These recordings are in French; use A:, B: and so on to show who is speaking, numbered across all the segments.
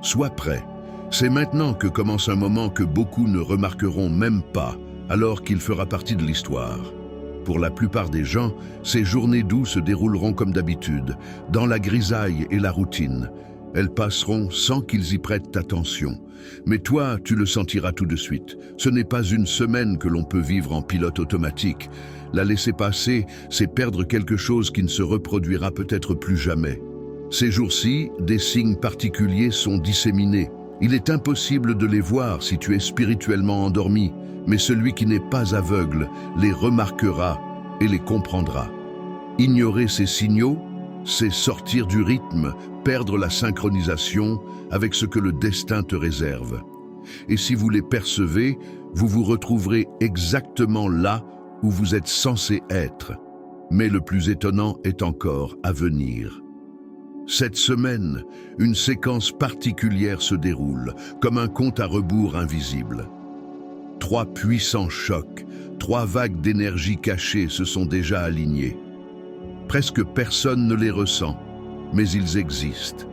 A: Sois prêt. C'est maintenant que commence un moment que beaucoup ne remarqueront même pas, alors qu'il fera partie de l'histoire. Pour la plupart des gens, ces journées d'août se dérouleront comme d'habitude, dans la grisaille et la routine. Elles passeront sans qu'ils y prêtent attention. Mais toi, tu le sentiras tout de suite. Ce n'est pas une semaine que l'on peut vivre en pilote automatique. La laisser passer, c'est perdre quelque chose qui ne se reproduira peut-être plus jamais. Ces jours-ci, des signes particuliers sont disséminés. Il est impossible de les voir si tu es spirituellement endormi, mais celui qui n'est pas aveugle les remarquera et les comprendra. Ignorer ces signaux, c'est sortir du rythme, perdre la synchronisation avec ce que le destin te réserve. Et si vous les percevez, vous vous retrouverez exactement là où vous êtes censé être. Mais le plus étonnant est encore à venir. Cette semaine, une séquence particulière se déroule, comme un compte à rebours invisible. 3 puissants chocs, 3 vagues d'énergie cachées se sont déjà alignées. Presque personne ne les ressent, mais ils existent.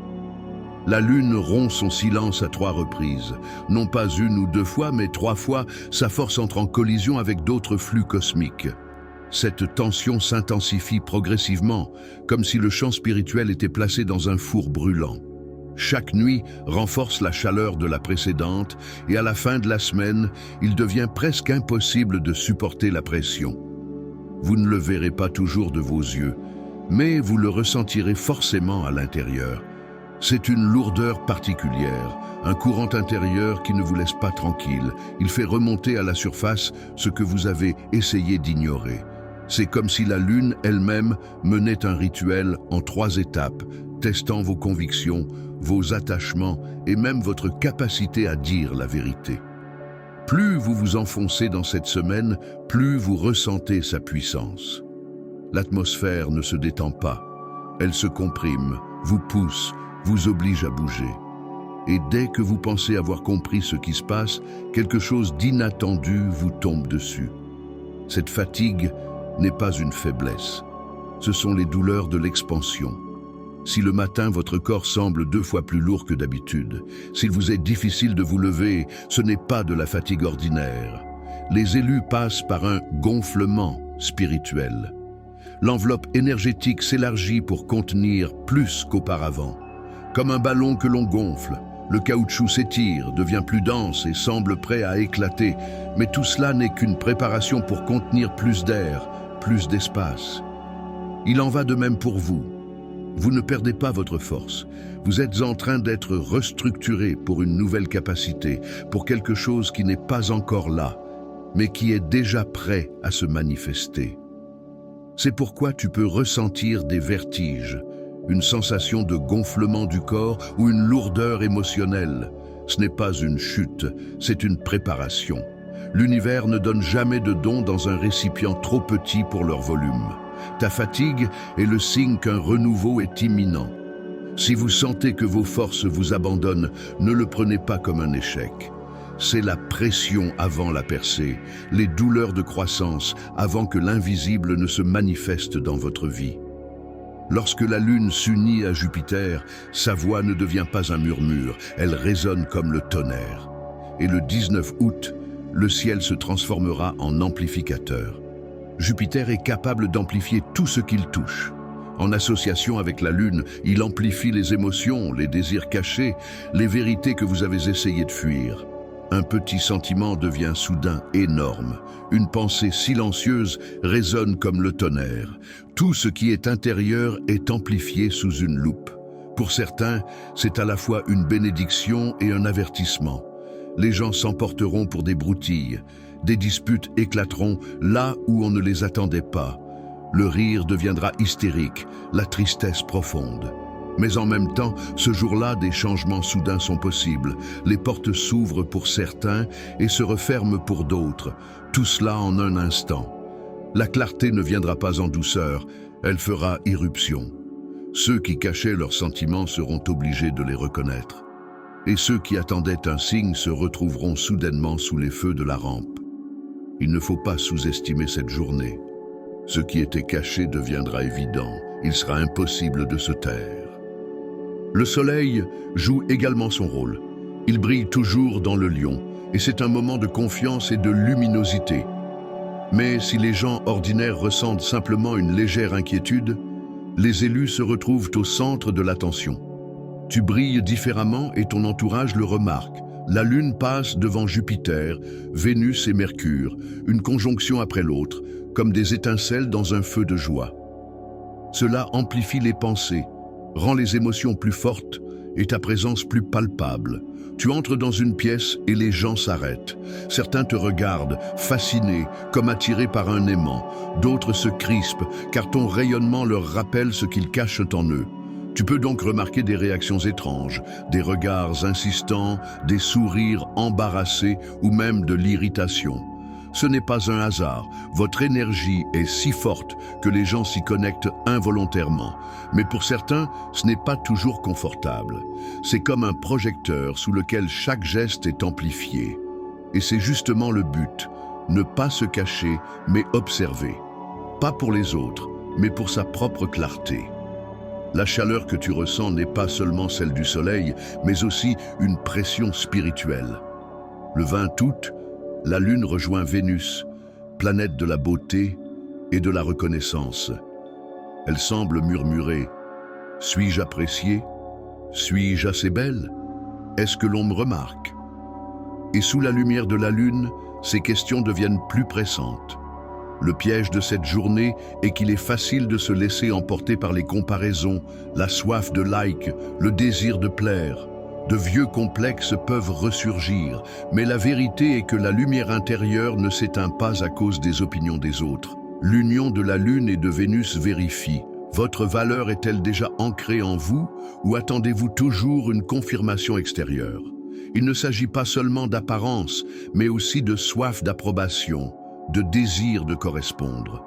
A: La Lune rompt son silence à 3 reprises. Non pas 1 ou 2 fois, mais 3 fois, sa force entre en collision avec d'autres flux cosmiques. Cette tension s'intensifie progressivement, comme si le champ spirituel était placé dans un four brûlant. Chaque nuit renforce la chaleur de la précédente, et à la fin de la semaine, il devient presque impossible de supporter la pression. Vous ne le verrez pas toujours de vos yeux, mais vous le ressentirez forcément à l'intérieur. C'est une lourdeur particulière, un courant intérieur qui ne vous laisse pas tranquille. Il fait remonter à la surface ce que vous avez essayé d'ignorer. C'est comme si la Lune elle-même menait un rituel en 3 étapes, testant vos convictions, vos attachements et même votre capacité à dire la vérité. Plus vous vous enfoncez dans cette semaine, plus vous ressentez sa puissance. L'atmosphère ne se détend pas. Elle se comprime, vous pousse, vous oblige à bouger. Et dès que vous pensez avoir compris ce qui se passe, quelque chose d'inattendu vous tombe dessus. Cette fatigue n'est pas une faiblesse. Ce sont les douleurs de l'expansion. Si le matin, votre corps semble 2 fois plus lourd que d'habitude, s'il vous est difficile de vous lever, ce n'est pas de la fatigue ordinaire. Les élus passent par un gonflement spirituel. L'enveloppe énergétique s'élargit pour contenir plus qu'auparavant. Comme un ballon que l'on gonfle, le caoutchouc s'étire, devient plus dense et semble prêt à éclater. Mais tout cela n'est qu'une préparation pour contenir plus d'air, plus d'espace. Il en va de même pour vous. Vous ne perdez pas votre force. Vous êtes en train d'être restructuré pour une nouvelle capacité, pour quelque chose qui n'est pas encore là, mais qui est déjà prêt à se manifester. C'est pourquoi tu peux ressentir des vertiges, une sensation de gonflement du corps ou une lourdeur émotionnelle. Ce n'est pas une chute, c'est une préparation. L'univers ne donne jamais de dons dans un récipient trop petit pour leur volume. Ta fatigue est le signe qu'un renouveau est imminent. Si vous sentez que vos forces vous abandonnent, ne le prenez pas comme un échec. C'est la pression avant la percée, les douleurs de croissance avant que l'invisible ne se manifeste dans votre vie. Lorsque la Lune s'unit à Jupiter, sa voix ne devient pas un murmure, elle résonne comme le tonnerre. Et le 19 août, le ciel se transformera en amplificateur. Jupiter est capable d'amplifier tout ce qu'il touche. En association avec la Lune, il amplifie les émotions, les désirs cachés, les vérités que vous avez essayé de fuir. Un petit sentiment devient soudain énorme. Une pensée silencieuse résonne comme le tonnerre. Tout ce qui est intérieur est amplifié sous une loupe. Pour certains, c'est à la fois une bénédiction et un avertissement. Les gens s'emporteront pour des broutilles. Des disputes éclateront là où on ne les attendait pas. Le rire deviendra hystérique, la tristesse profonde. Mais en même temps, ce jour-là, des changements soudains sont possibles. Les portes s'ouvrent pour certains et se referment pour d'autres. Tout cela en un instant. La clarté ne viendra pas en douceur, elle fera irruption. Ceux qui cachaient leurs sentiments seront obligés de les reconnaître. Et ceux qui attendaient un signe se retrouveront soudainement sous les feux de la rampe. Il ne faut pas sous-estimer cette journée. Ce qui était caché deviendra évident. Il sera impossible de se taire. Le soleil joue également son rôle. Il brille toujours dans le lion, et c'est un moment de confiance et de luminosité. Mais si les gens ordinaires ressentent simplement une légère inquiétude, les élus se retrouvent au centre de l'attention. Tu brilles différemment et ton entourage le remarque. La Lune passe devant Jupiter, Vénus et Mercure, une conjonction après l'autre, comme des étincelles dans un feu de joie. Cela amplifie les pensées, rend les émotions plus fortes et ta présence plus palpable. Tu entres dans une pièce et les gens s'arrêtent. Certains te regardent, fascinés, comme attirés par un aimant. D'autres se crispent, car ton rayonnement leur rappelle ce qu'ils cachent en eux. Tu peux donc remarquer des réactions étranges, des regards insistants, des sourires embarrassés ou même de l'irritation. Ce n'est pas un hasard, votre énergie est si forte que les gens s'y connectent involontairement. Mais pour certains, ce n'est pas toujours confortable. C'est comme un projecteur sous lequel chaque geste est amplifié. Et c'est justement le but, ne pas se cacher, mais observer. Pas pour les autres, mais pour sa propre clarté. La chaleur que tu ressens n'est pas seulement celle du soleil, mais aussi une pression spirituelle. Le 20 août, la Lune rejoint Vénus, planète de la beauté et de la reconnaissance. Elle semble murmurer « Suis-je appréciée? Suis-je assez belle? Est-ce que l'on me remarque ?» Et sous la lumière de la Lune, ces questions deviennent plus pressantes. Le piège de cette journée est qu'il est facile de se laisser emporter par les comparaisons, la soif de like, le désir de plaire. De vieux complexes peuvent ressurgir, mais la vérité est que la lumière intérieure ne s'éteint pas à cause des opinions des autres. L'union de la Lune et de Vénus vérifie. Votre valeur est-elle déjà ancrée en vous ou attendez-vous toujours une confirmation extérieure? Il ne s'agit pas seulement d'apparence, mais aussi de soif d'approbation, de désir de correspondre.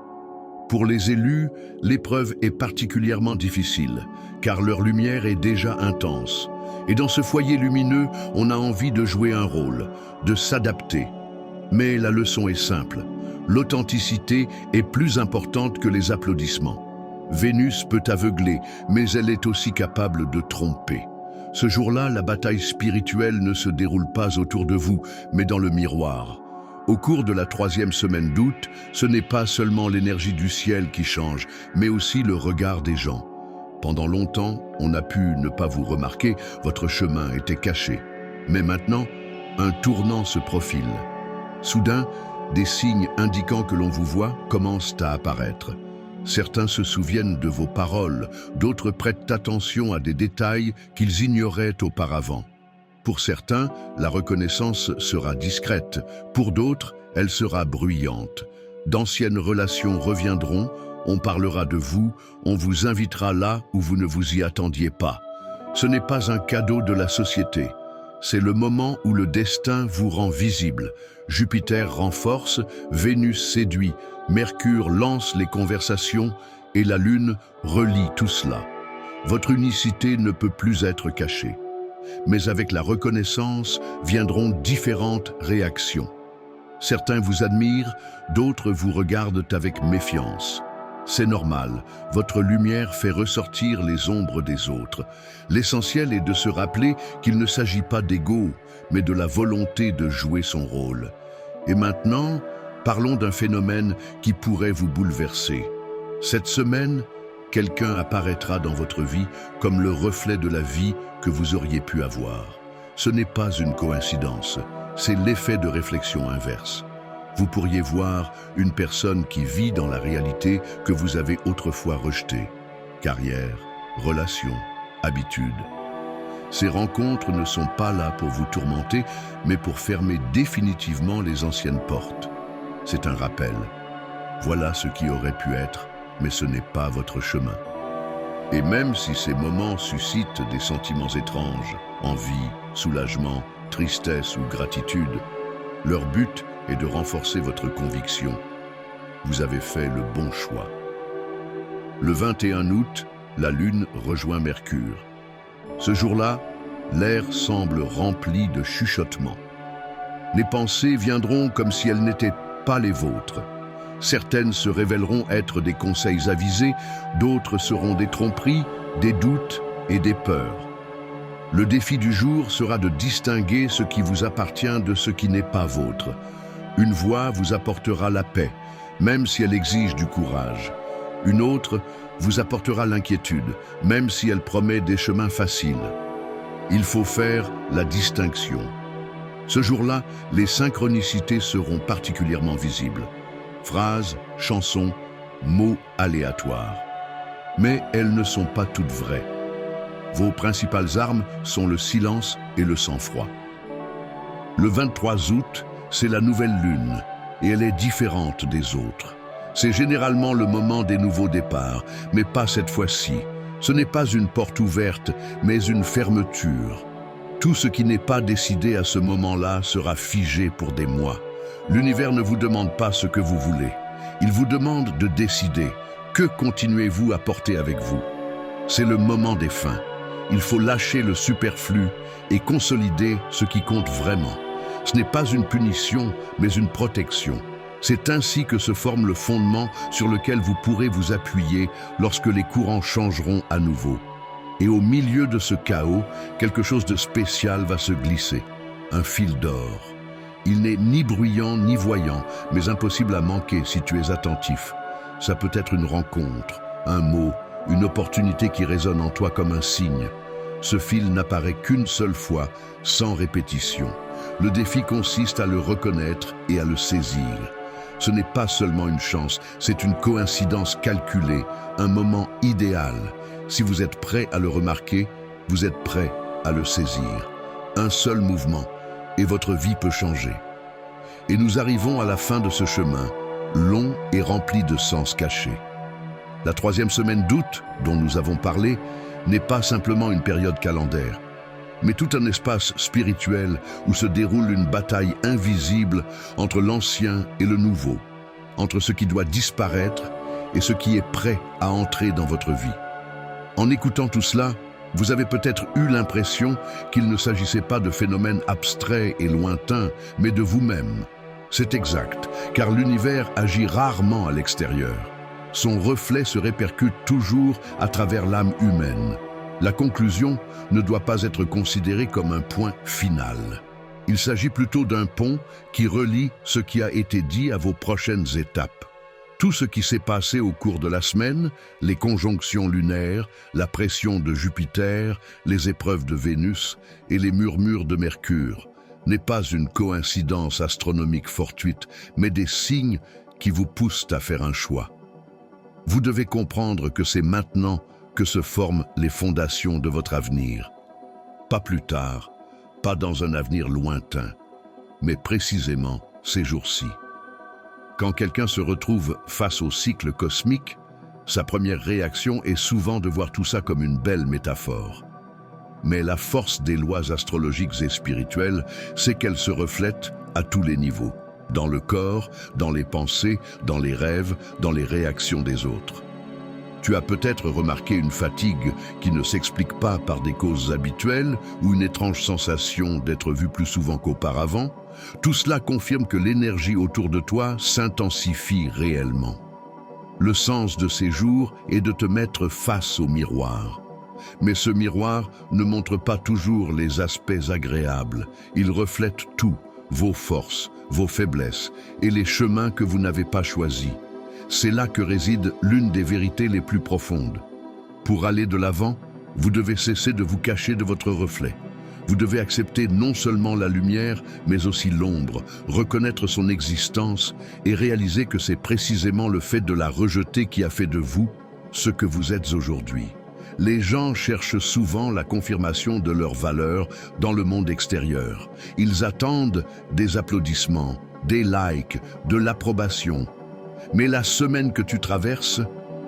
A: Pour les élus, l'épreuve est particulièrement difficile, car leur lumière est déjà intense. Et dans ce foyer lumineux, on a envie de jouer un rôle, de s'adapter. Mais la leçon est simple. L'authenticité est plus importante que les applaudissements. Vénus peut aveugler, mais elle est aussi capable de tromper. Ce jour-là, la bataille spirituelle ne se déroule pas autour de vous, mais dans le miroir. Au cours de la 3e semaine d'août, ce n'est pas seulement l'énergie du ciel qui change, mais aussi le regard des gens. Pendant longtemps, on a pu ne pas vous remarquer, votre chemin était caché. Mais maintenant, un tournant se profile. Soudain, des signes indiquant que l'on vous voit commencent à apparaître. Certains se souviennent de vos paroles, d'autres prêtent attention à des détails qu'ils ignoraient auparavant. Pour certains, la reconnaissance sera discrète, pour d'autres, elle sera bruyante. D'anciennes relations reviendront, on parlera de vous, on vous invitera là où vous ne vous y attendiez pas. Ce n'est pas un cadeau de la société, c'est le moment où le destin vous rend visible. Jupiter renforce, Vénus séduit, Mercure lance les conversations et la Lune relie tout cela. Votre unicité ne peut plus être cachée. Mais avec la reconnaissance viendront différentes réactions. Certains vous admirent, d'autres vous regardent avec méfiance. C'est normal, votre lumière fait ressortir les ombres des autres. L'essentiel est de se rappeler qu'il ne s'agit pas d'ego, mais de la volonté de jouer son rôle. Et maintenant, parlons d'un phénomène qui pourrait vous bouleverser. Cette semaine, quelqu'un apparaîtra dans votre vie comme le reflet de la vie que vous auriez pu avoir. Ce n'est pas une coïncidence, c'est l'effet de réflexion inverse. Vous pourriez voir une personne qui vit dans la réalité que vous avez autrefois rejetée. Carrière, relations, habitudes. Ces rencontres ne sont pas là pour vous tourmenter, mais pour fermer définitivement les anciennes portes. C'est un rappel. Voilà ce qui aurait pu être, mais ce n'est pas votre chemin. Et même si ces moments suscitent des sentiments étranges, envie, soulagement, tristesse ou gratitude, leur but est de renforcer votre conviction. Vous avez fait le bon choix. Le 21 août, la Lune rejoint Mercure. Ce jour-là, l'air semble rempli de chuchotements. Les pensées viendront comme si elles n'étaient pas les vôtres. Certaines se révéleront être des conseils avisés, d'autres seront des tromperies, des doutes et des peurs. Le défi du jour sera de distinguer ce qui vous appartient de ce qui n'est pas vôtre. Une voie vous apportera la paix, même si elle exige du courage. Une autre vous apportera l'inquiétude, même si elle promet des chemins faciles. Il faut faire la distinction. Ce jour-là, les synchronicités seront particulièrement visibles. Phrases, chansons, mots aléatoires. Mais elles ne sont pas toutes vraies. Vos principales armes sont le silence et le sang-froid. Le 23 août, c'est la nouvelle lune, et elle est différente des autres. C'est généralement le moment des nouveaux départs, mais pas cette fois-ci. Ce n'est pas une porte ouverte, mais une fermeture. Tout ce qui n'est pas décidé à ce moment-là sera figé pour des mois. L'univers ne vous demande pas ce que vous voulez. Il vous demande de décider. Que continuez-vous à porter avec vous? C'est le moment des fins. Il faut lâcher le superflu et consolider ce qui compte vraiment. Ce n'est pas une punition, mais une protection. C'est ainsi que se forme le fondement sur lequel vous pourrez vous appuyer lorsque les courants changeront à nouveau. Et au milieu de ce chaos, quelque chose de spécial va se glisser. Un fil d'or. Il n'est ni bruyant ni voyant, mais impossible à manquer si tu es attentif. Ça peut être une rencontre, un mot, une opportunité qui résonne en toi comme un signe. Ce fil n'apparaît qu'une seule fois, sans répétition. Le défi consiste à le reconnaître et à le saisir. Ce n'est pas seulement une chance, c'est une coïncidence calculée, un moment idéal. Si vous êtes prêt à le remarquer, vous êtes prêt à le saisir. Un seul mouvement, et votre vie peut changer. Et nous arrivons à la fin de ce chemin, long et rempli de sens cachés. La 3e semaine d'août, dont nous avons parlé, n'est pas simplement une période calendaire, mais tout un espace spirituel où se déroule une bataille invisible entre l'ancien et le nouveau, entre ce qui doit disparaître et ce qui est prêt à entrer dans votre vie. En écoutant tout cela, vous avez peut-être eu l'impression qu'il ne s'agissait pas de phénomènes abstraits et lointains, mais de vous-même. C'est exact, car l'univers agit rarement à l'extérieur. Son reflet se répercute toujours à travers l'âme humaine. La conclusion ne doit pas être considérée comme un point final. Il s'agit plutôt d'un pont qui relie ce qui a été dit à vos prochaines étapes. Tout ce qui s'est passé au cours de la semaine, les conjonctions lunaires, la pression de Jupiter, les épreuves de Vénus et les murmures de Mercure, n'est pas une coïncidence astronomique fortuite, mais des signes qui vous poussent à faire un choix. Vous devez comprendre que c'est maintenant que se forment les fondations de votre avenir. Pas plus tard, pas dans un avenir lointain, mais précisément ces jours-ci. Quand quelqu'un se retrouve face au cycle cosmique, sa première réaction est souvent de voir tout ça comme une belle métaphore. Mais la force des lois astrologiques et spirituelles, c'est qu'elles se reflètent à tous les niveaux. Dans le corps, dans les pensées, dans les rêves, dans les réactions des autres. Tu as peut-être remarqué une fatigue qui ne s'explique pas par des causes habituelles ou une étrange sensation d'être vu plus souvent qu'auparavant. Tout cela confirme que l'énergie autour de toi s'intensifie réellement. Le sens de ces jours est de te mettre face au miroir. Mais ce miroir ne montre pas toujours les aspects agréables. Il reflète tout, vos forces, vos faiblesses et les chemins que vous n'avez pas choisis. C'est là que réside l'une des vérités les plus profondes. Pour aller de l'avant, vous devez cesser de vous cacher de votre reflet. Vous devez accepter non seulement la lumière, mais aussi l'ombre, reconnaître son existence et réaliser que c'est précisément le fait de la rejeter qui a fait de vous ce que vous êtes aujourd'hui. Les gens cherchent souvent la confirmation de leur valeur dans le monde extérieur. Ils attendent des applaudissements, des likes, de l'approbation. Mais la semaine que tu traverses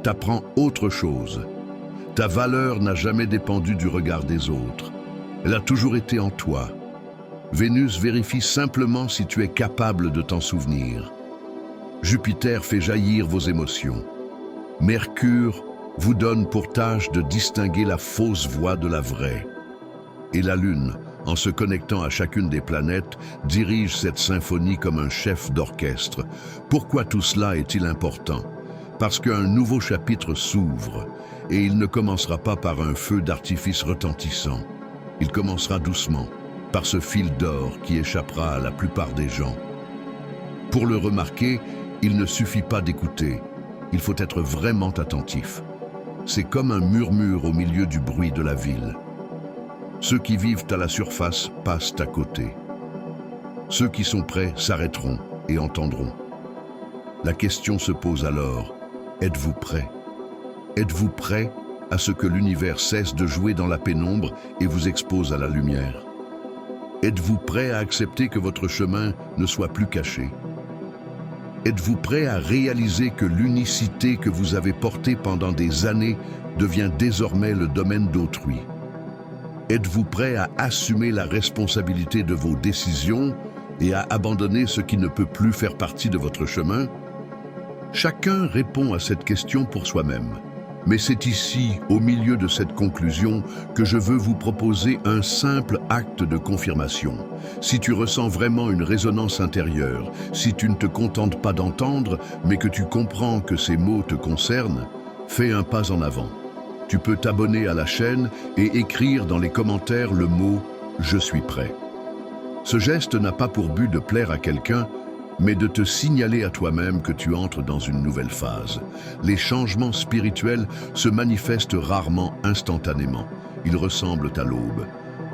A: t'apprend autre chose. Ta valeur n'a jamais dépendu du regard des autres. Elle a toujours été en toi. Vénus vérifie simplement si tu es capable de t'en souvenir. Jupiter fait jaillir vos émotions. Mercure vous donne pour tâche de distinguer la fausse voix de la vraie. Et la Lune, en se connectant à chacune des planètes, dirige cette symphonie comme un chef d'orchestre. Pourquoi tout cela est-il important? Parce qu'un nouveau chapitre s'ouvre, et il ne commencera pas par un feu d'artifice retentissant. Il commencera doucement, par ce fil d'or qui échappera à la plupart des gens. Pour le remarquer, il ne suffit pas d'écouter, il faut être vraiment attentif. C'est comme un murmure au milieu du bruit de la ville. Ceux qui vivent à la surface passent à côté. Ceux qui sont prêts s'arrêteront et entendront. La question se pose alors, êtes-vous prêt? Êtes-vous prêt à ce que l'univers cesse de jouer dans la pénombre et vous expose à la lumière? Êtes-vous prêt à accepter que votre chemin ne soit plus caché? Êtes-vous prêt à réaliser que l'unicité que vous avez portée pendant des années devient désormais le domaine d'autrui? Êtes-vous prêt à assumer la responsabilité de vos décisions et à abandonner ce qui ne peut plus faire partie de votre chemin? Chacun répond à cette question pour soi-même. Mais c'est ici, au milieu de cette conclusion, que je veux vous proposer un simple acte de confirmation. Si tu ressens vraiment une résonance intérieure, si tu ne te contentes pas d'entendre, mais que tu comprends que ces mots te concernent, fais un pas en avant. Tu peux t'abonner à la chaîne et écrire dans les commentaires le mot « Je suis prêt ». Ce geste n'a pas pour but de plaire à quelqu'un, mais de te signaler à toi-même que tu entres dans une nouvelle phase. Les changements spirituels se manifestent rarement instantanément. Ils ressemblent à l'aube.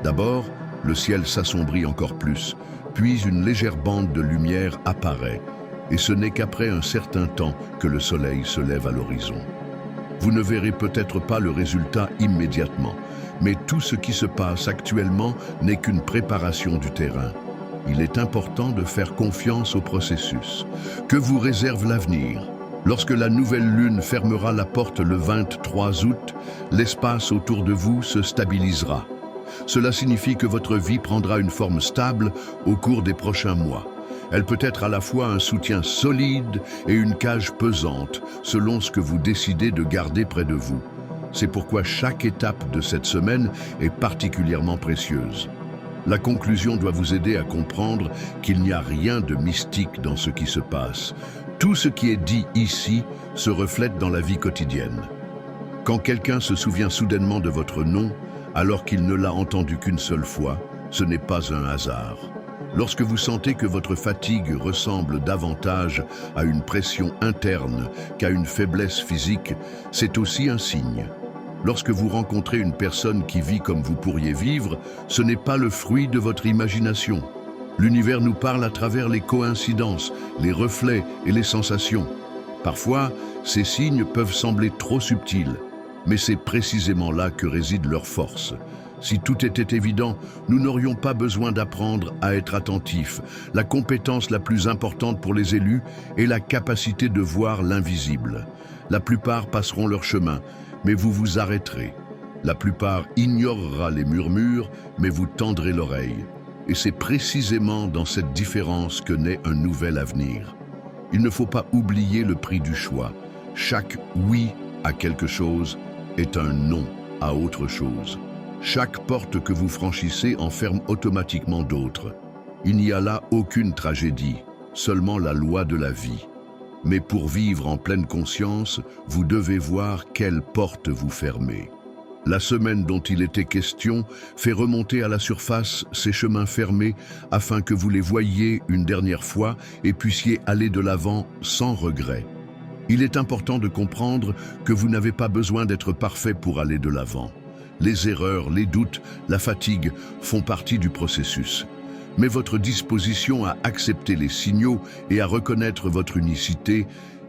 A: D'abord, le ciel s'assombrit encore plus, puis une légère bande de lumière apparaît, et ce n'est qu'après un certain temps que le soleil se lève à l'horizon. Vous ne verrez peut-être pas le résultat immédiatement, mais tout ce qui se passe actuellement n'est qu'une préparation du terrain. Il est important de faire confiance au processus. Que vous réserve l'avenir? Lorsque la nouvelle lune fermera la porte le 23 août, l'espace autour de vous se stabilisera. Cela signifie que votre vie prendra une forme stable au cours des prochains mois. Elle peut être à la fois un soutien solide et une cage pesante, selon ce que vous décidez de garder près de vous. C'est pourquoi chaque étape de cette semaine est particulièrement précieuse. La conclusion doit vous aider à comprendre qu'il n'y a rien de mystique dans ce qui se passe. Tout ce qui est dit ici se reflète dans la vie quotidienne. Quand quelqu'un se souvient soudainement de votre nom, alors qu'il ne l'a entendu qu'une seule fois, ce n'est pas un hasard. Lorsque vous sentez que votre fatigue ressemble davantage à une pression interne qu'à une faiblesse physique, c'est aussi un signe. Lorsque vous rencontrez une personne qui vit comme vous pourriez vivre, ce n'est pas le fruit de votre imagination. L'univers nous parle à travers les coïncidences, les reflets et les sensations. Parfois, ces signes peuvent sembler trop subtils, mais c'est précisément là que réside leur force. Si tout était évident, nous n'aurions pas besoin d'apprendre à être attentifs. La compétence la plus importante pour les élus est la capacité de voir l'invisible. La plupart passeront leur chemin, mais vous vous arrêterez. La plupart ignorera les murmures, mais vous tendrez l'oreille. Et c'est précisément dans cette différence que naît un nouvel avenir. Il ne faut pas oublier le prix du choix. Chaque oui à quelque chose est un non à autre chose. Chaque porte que vous franchissez en ferme automatiquement d'autres. Il n'y a là aucune tragédie, seulement la loi de la vie. Mais pour vivre en pleine conscience, vous devez voir quelle porte vous fermez. La semaine dont il était question fait remonter à la surface ces chemins fermés afin que vous les voyiez une dernière fois et puissiez aller de l'avant sans regret. Il est important de comprendre que vous n'avez pas besoin d'être parfait pour aller de l'avant. Les erreurs, les doutes, la fatigue font partie du processus. Mais votre disposition à accepter les signaux et à reconnaître votre unicité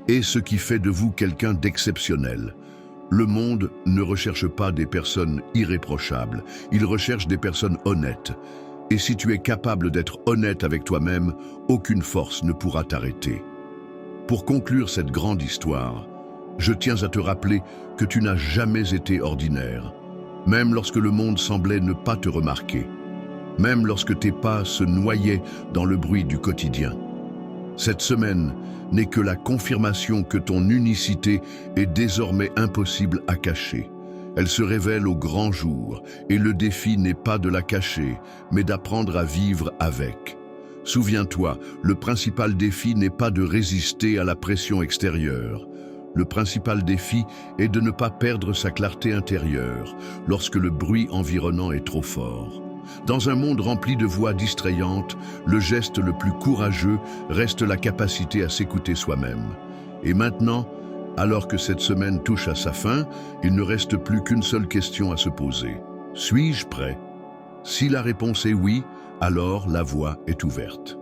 A: est ce qui fait de vous quelqu'un d'exceptionnel. Le monde ne recherche pas des personnes irréprochables, il recherche des personnes honnêtes. Et si tu es capable d'être honnête avec toi-même, aucune force ne pourra t'arrêter. Pour conclure cette grande histoire, je tiens à te rappeler que tu n'as jamais été ordinaire, même lorsque le monde semblait ne pas te remarquer. Même lorsque tes pas se noyaient dans le bruit du quotidien. Cette semaine n'est que la confirmation que ton unicité est désormais impossible à cacher. Elle se révèle au grand jour, et le défi n'est pas de la cacher, mais d'apprendre à vivre avec. Souviens-toi, le principal défi n'est pas de résister à la pression extérieure. Le principal défi est de ne pas perdre sa clarté intérieure lorsque le bruit environnant est trop fort. Dans un monde rempli de voix distrayantes, le geste le plus courageux reste la capacité à s'écouter soi-même. Et maintenant, alors que cette semaine touche à sa fin, il ne reste plus qu'une seule question à se poser. Suis-je prêt? Si la réponse est oui, alors la voie est ouverte.